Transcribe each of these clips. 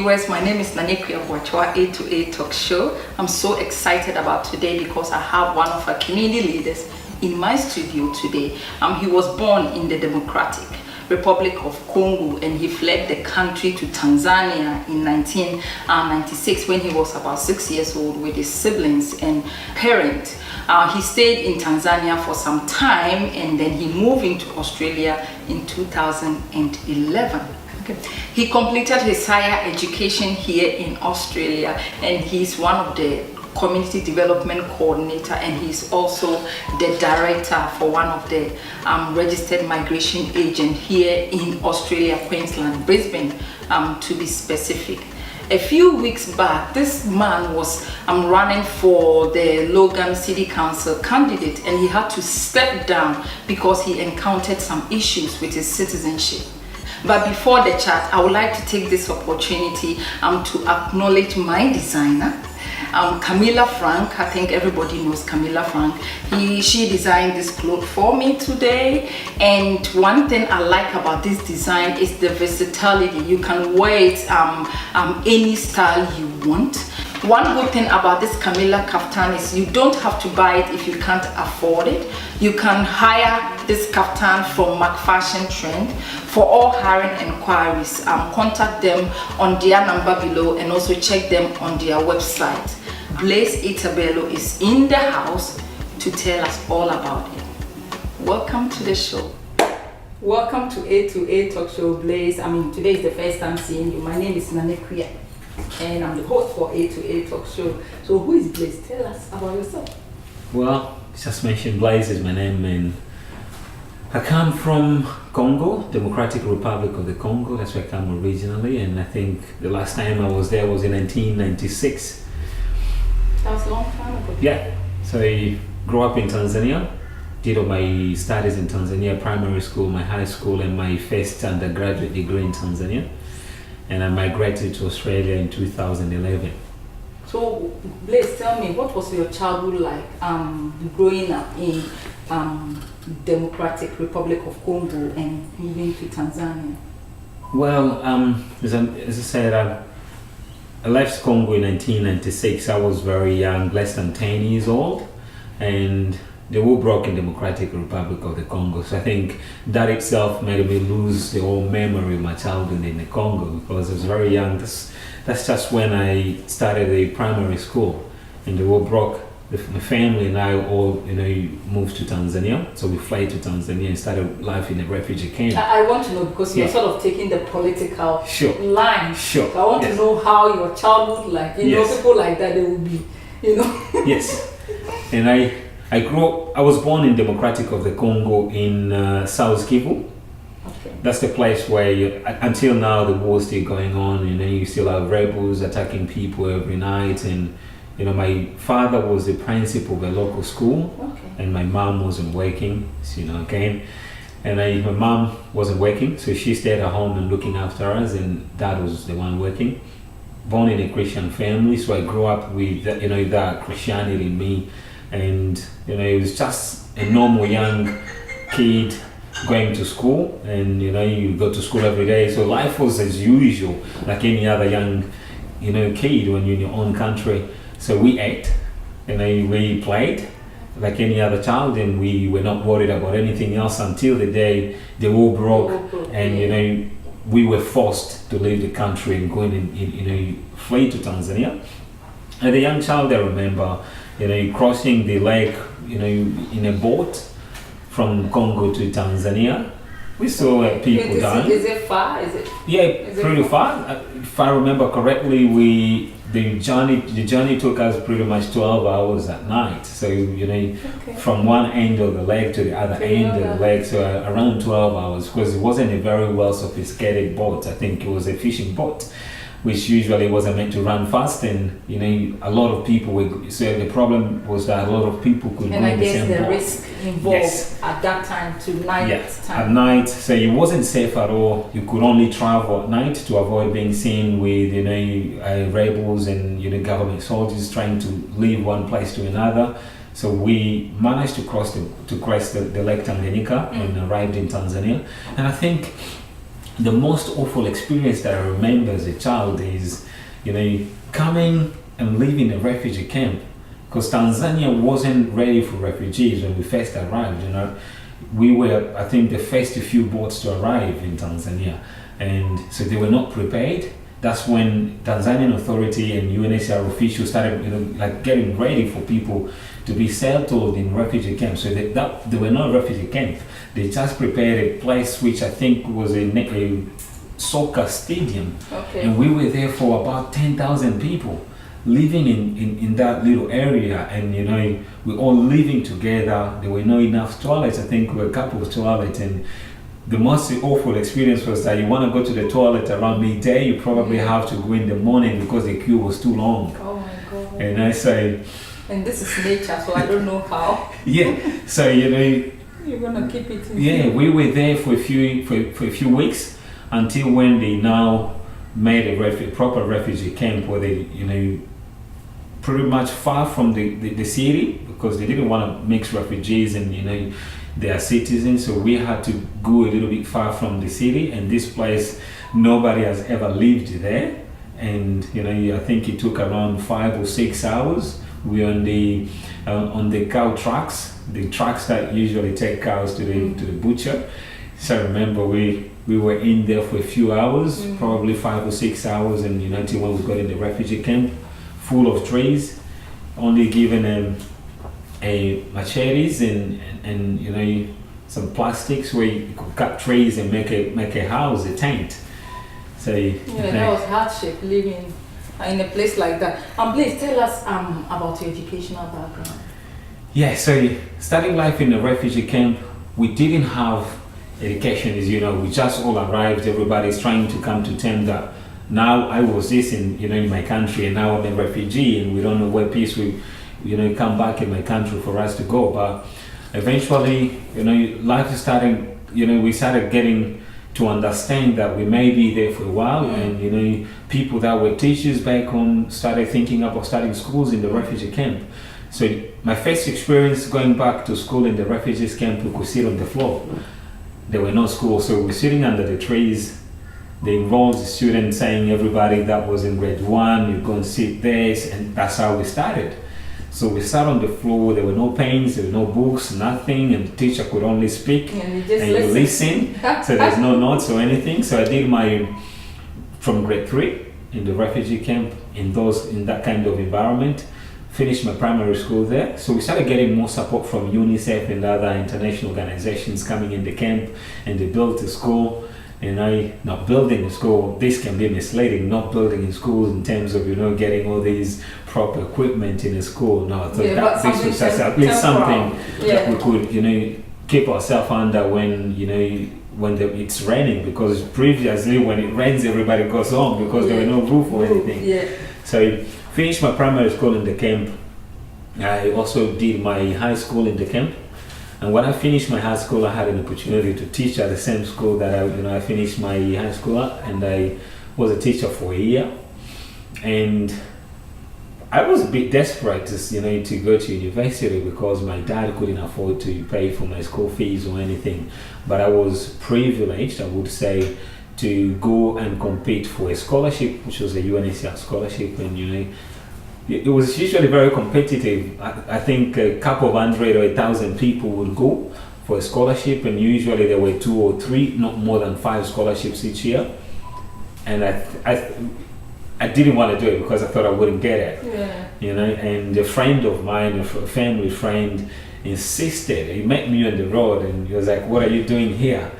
viewers, my name is Nanekia Boachwa, A to A Talk Show. I'm so excited about today because I have one of our community leaders in my studio today. He was born in the Democratic Republic of Congo and he fled the country to Tanzania in 1996 when he was about 6 years old with his siblings and parents. He stayed in Tanzania for some time and then he moved into Australia in 2011. Okay. He completed his higher education here in Australia and he's one of the community development coordinator and he's also the director for one of the registered migration agent here in Australia, Queensland, Brisbane, to be specific. A few weeks back, this man was running for the Logan City Council candidate and he had to step down because he encountered some issues with his citizenship. But before the chat, I would like to take this opportunity to acknowledge my designer, Camilla Frank. I think everybody knows Camilla Frank. She designed this cloth for me today, and one thing I like about this design is the versatility. You can wear it any style you want. One good thing about this Camilla kaftan is you don't have to buy it if you can't afford it. You can hire this kaftan from McFashion Trend. For all hiring enquiries, contact them on their number below and also check them on their website. Blaise Itabelo is in the house to tell us all about it. Welcome to the show. Welcome to A to A Talk Show, Blaise. Today is the first time seeing you. My name is Nanekia and I'm the host for A to A Talk Show. So who is Blaise? Tell us about yourself. Well, just mentioned, Blaise is my name and I come from Congo, Democratic Republic of the Congo. That's where I come originally, and I think the last time I was there was in 1996. That was a long time ago. Yeah, so I grew up in Tanzania, did all my studies in Tanzania, primary school, my high school, and my first undergraduate degree in Tanzania. And I migrated to Australia in 2011. So, Blaise, tell me, what was your childhood like growing up in Democratic Republic of Congo and moving to Tanzania? Well, as I said, I left Congo in 1996. I was very young, less than 10 years old, and the war broke in Democratic Republic of the Congo. So I think that itself made me lose the whole memory of my childhood in the Congo because I was very young. That's just when I started the primary school, and the war broke. My family and I all, moved to Tanzania. So we flew to Tanzania and started life in a refugee camp. I want to know because you're sort of taking the political line. Sure. So I want to know how your childhood, like, people like that, they will be, Yes. And I grew up, I was born in Democratic of the Congo in South Kivu. Okay. That's the place where, until now, the war is still going on. You still have rebels attacking people every night. And, my father was the principal of a local school. Okay. And my mom wasn't working, And my mom wasn't working, so she stayed at home and looking after us, and dad was the one working. Born in a Christian family, so I grew up with, that Christianity in me. And, it was just a normal young kid going to school, and you go to school every day, so life was as usual like any other young kid when you're in your own country. So we ate, we played like any other child, and we were not worried about anything else until the day the war broke. And we were forced to leave the country and go and flee to Tanzania. As a young child, I remember crossing the lake in a boat from Congo to Tanzania. We saw people dying. Is it far? Pretty far. If I remember correctly, the journey took us pretty much 12 hours at night. So from one end of the lake to the other end of the lake, so around 12 hours, because it wasn't a very well sophisticated boat. I think it was a fishing boat, which usually wasn't meant to run fast, and a lot of people were. So the problem was that a lot of people could go in the same boat. And I guess the risk involved at that time to night time. At night, so it wasn't safe at all. You could only travel at night to avoid being seen with rebels and government soldiers trying to leave one place to another. So we managed to cross the Lake Tanganyika and arrived in Tanzania. And I think the most awful experience that I remember as a child is, coming and living in a refugee camp, because Tanzania wasn't ready for refugees when we first arrived. We were, I think, the first few boats to arrive in Tanzania, and so they were not prepared. That's when Tanzanian authority and UNHCR officials started, getting ready for people to be settled in refugee camps. So they were not refugee camp. They just prepared a place which I think was a soccer stadium, and we were there for about 10,000 people living in that little area, and we're all living together. There were not enough toilets. I think there were a couple of toilets, and the most awful experience was that you want to go to the toilet around midday, you probably have to go in the morning because the queue was too long. Oh my God. And I say, and this is nature, so I don't know how. Yeah, so you're gonna keep it in. Yeah, we were there for a few weeks until when they now made a proper refugee camp where they pretty much far from the city, because they didn't want to mix refugees and they are citizens, so we had to go a little bit far from the city, and this place nobody has ever lived there. And I think it took around 5 or 6 hours. We're on the cow trucks, the trucks that usually take cows to the butcher. So I remember we were in there for a few hours, probably 5 or 6 hours, and until when we got in the refugee camp, full of trees, only given a machetes and some plastics where you could cut trees and make a house, a tent. So that was hardship living in a place like that. Please tell us about your educational background. Yeah, so starting life in a refugee camp, we didn't have education, as we just all arrived. Everybody's trying to come to terms that now I was this in my country, and now I'm a refugee, and we don't know where peace will come back in my country for us to go. But eventually, life started. We started getting to understand that we may be there for a while, and people that were teachers back home started thinking about starting schools in the refugee camp. So my first experience going back to school in the refugees camp, we could sit on the floor. There were no schools, so we're sitting under the trees. They involved the students saying, everybody that was in grade 1, you go and sit there, and that's how we started. So we sat on the floor, there were no pens, there were no books, nothing, and the teacher could only speak, and you listen. So there's no notes or anything. So I did from grade 3 in the refugee camp, in that kind of environment, finished my primary school there. So we started getting more support from UNICEF and other international organizations coming in the camp, and they built a school. Not building a school, this can be misleading, not building in schools in terms of, getting all these proper equipment in a school. No, I thought that this was just at least something that we could, keep ourselves under when, it's raining, because previously when it rains, everybody goes home because there were no roof or anything. Yeah. So I finished my primary school in the camp. I also did my high school in the camp. And when I finished my high school, I had an opportunity to teach at the same school that I finished my high school at, and I was a teacher for a year. And I was a bit desperate to go to university because my dad couldn't afford to pay for my school fees or anything. But I was privileged, I would say, to go and compete for a scholarship, which was a UNHCR scholarship, and it was usually very competitive. I think a couple of 100 or 1,000 people would go for a scholarship, and usually there were 2 or 3, not more than 5 scholarships each year. And I didn't want to do it because I thought I wouldn't get it. Yeah. And a friend of mine, a family friend, insisted. He met me on the road and he was like, "What are you doing here?" I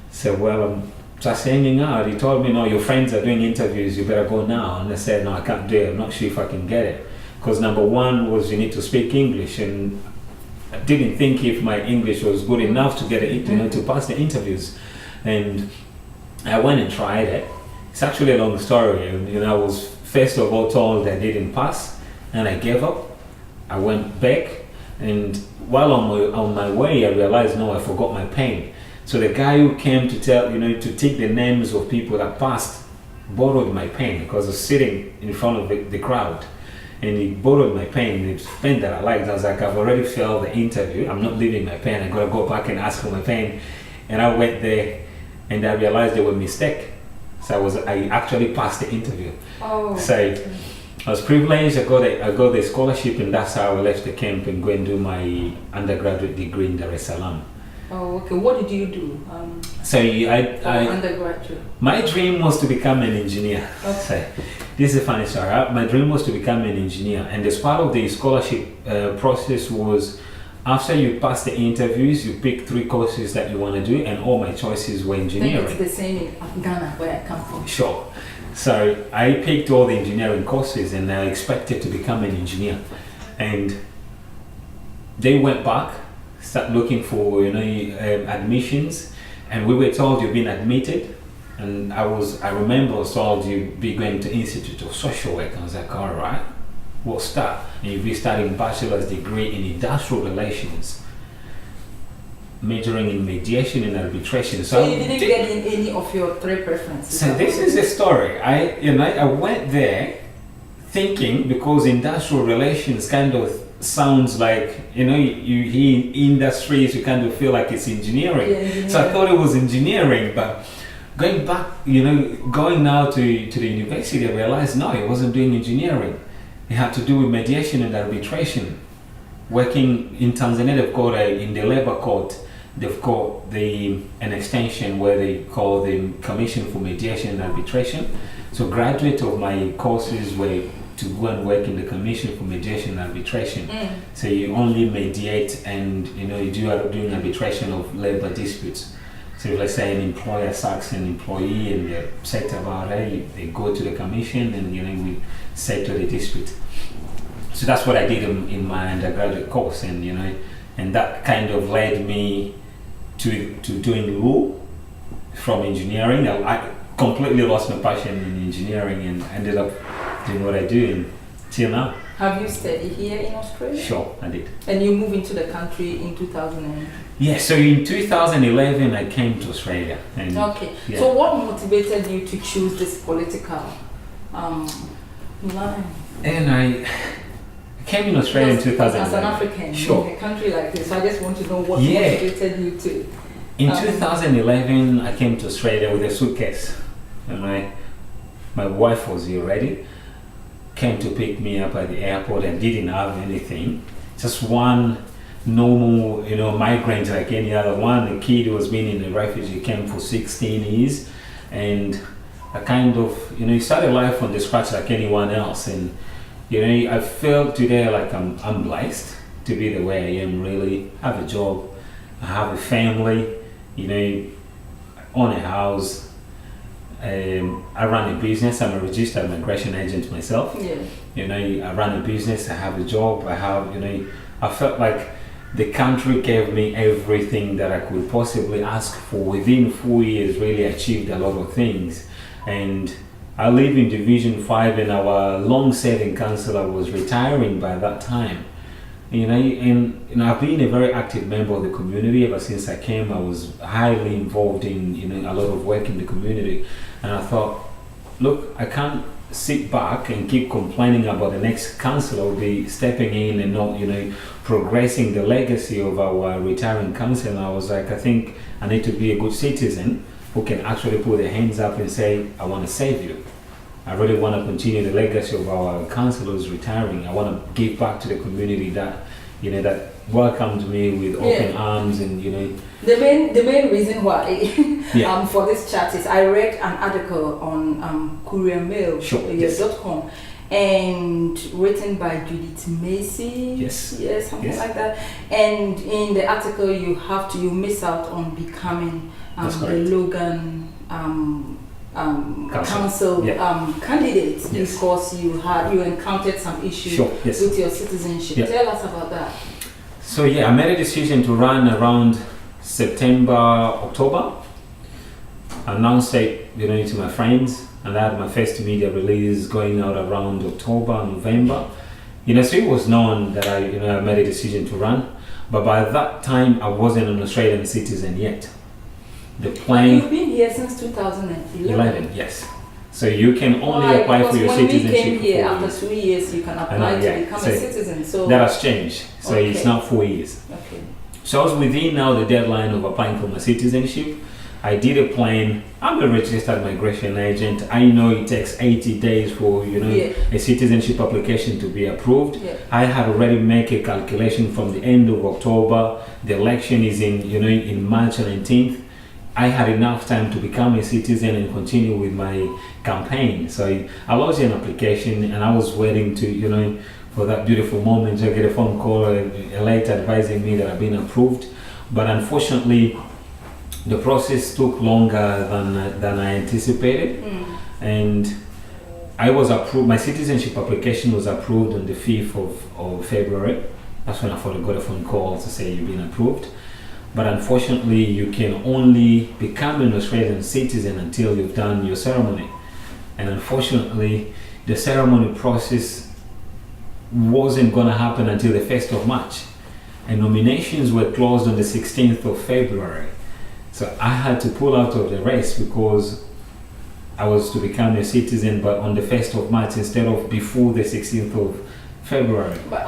said, "Well, I'm just hanging out." He told me, "No, your friends are doing interviews, you better go now." And I said, "No, I can't do it. I'm not sure if I can get it." Because number one was you need to speak English, and I didn't think if my English was good enough to get it, to pass the interviews. And I went and tried it. It's actually a long story. And, I was first of all told I didn't pass, and I gave up. I went back, and while on my way, I realized, no, I forgot my pen. So the guy who came to to take the names of people that passed, borrowed my pen because I was sitting in front of the crowd. And he borrowed my pen, the pen that I liked. I was like, I've already failed the interview. I'm not leaving my pen. I gotta go back and ask for my pen. And I went there, and I realized there were mistakes. So I actually passed the interview. Oh. So I was privileged. I got the scholarship, and that's how I left the camp and go and do my undergraduate degree in Dar es Salaam. Oh, okay. What did you do? So I undergraduate. My dream was to become an engineer. Okay. So this is a funny story. My dream was to become an engineer, and as part of the scholarship process was, after you pass the interviews, you pick 3 courses that you want to do, and all my choices were engineering. I think it's the same in Ghana, where I come from. Sure. So I picked all the engineering courses, and I expected to become an engineer. And they went back, start looking for admissions, and we were told you've been admitted. And I remember I was told you'd be going to Institute of Social Work. I was like, all right, what's that? And you'll be studying bachelor's degree in industrial relations, majoring in mediation and arbitration. So you didn't get in any of your 3 preferences? So this is the story. I went there thinking, because industrial relations kind of sounds like, you hear industries, you kind of feel like it's engineering. Yeah. So I thought it was engineering, but going back, going now to the university, I realized no, it wasn't doing engineering. It had to do with mediation and arbitration. Working in Tanzania, they've got in the labor court, they've got an extension where they call the Commission for Mediation and Arbitration. So graduate of my courses were to go and work in the Commission for Mediation and Arbitration. So you only mediate and you doing arbitration of labor disputes. So if, let's say, an employer sacks an employee and they're upset about it, they go to the commission and we settle the dispute. So that's what I did in my undergraduate course, and that kind of led me to doing law from engineering. I completely lost my passion in engineering and ended up doing what I do until now. Have you studied here in Australia? Sure, I did. And you moved into the country in 2000? Yeah, so in 2011 I came to Australia. And okay, yeah. So what motivated you to choose this political line? And I came in Australia in 2011. As an African, sure, in a country like this, so I just want to know what motivated you to... In 2011 I came to Australia with a suitcase, and my wife was here already, came to pick me up at the airport and didn't have anything, just one normal migrant like any other one, a kid who has been in a refugee camp for 16 years, and I kind of started life from the scratch like anyone else. And I feel today like I'm blessed to be the way I am. Really, I have a job, I have a family, own a house, I run a business. I'm a registered migration agent myself. Yeah. I run a business, I have a job, I have, I felt like the country gave me everything that I could possibly ask for. Within 4 years, really achieved a lot of things. And I live in Division 5, and our long-serving councillor was retiring by that time. I've been a very active member of the community ever since I came. I was highly involved in a lot of work in the community, and I thought, look, I can't sit back and keep complaining about the next councillor will be stepping in and not progressing the legacy of our retiring councillor. And I was like, I think I need to be a good citizen who can actually put their hands up and say, I want to save you. I really want to continue the legacy of our councillors retiring. I want to give back to the community that that welcomed me with open arms. And the main reason why for this chat is I read an article on couriermail.com and written by Judith Macy, something like that. And in the article, you miss out on becoming the Logan council candidate because you encountered some issues with your citizenship. Tell us about that. So I made a decision to run around September, October. I announced it to my friends, and I had my first media release going out around October, November. So it was known that I made a decision to run, but by that time I wasn't an Australian citizen yet. You've been here since 2011. Yes. So you can only apply for your citizenship. When we came here after 2 years, you can apply to become a citizen. So that has changed. So it's now 4 years. Okay. So I was within now the deadline of applying for my citizenship. I did a plan. I'm a registered migration agent. I know it takes 80 days for a citizenship application to be approved. Yeah. I had already made a calculation from the end of October. The election is in March 19th. I had enough time to become a citizen and continue with my campaign. So I lodged an application, and I was waiting to for that beautiful moment to get a phone call late advising me that I've been approved. But unfortunately, the process took longer than I anticipated, and I was approved. My citizenship application was approved on the 5th of February. That's when I got a phone call to say you've been approved. But unfortunately, you can only become an Australian citizen until you've done your ceremony. And unfortunately, the ceremony process wasn't going to happen until the 1st of March. And nominations were closed on the 16th of February. So I had to pull out of the race because I was to become a citizen, but on the 1st of March instead of before the 16th of February. But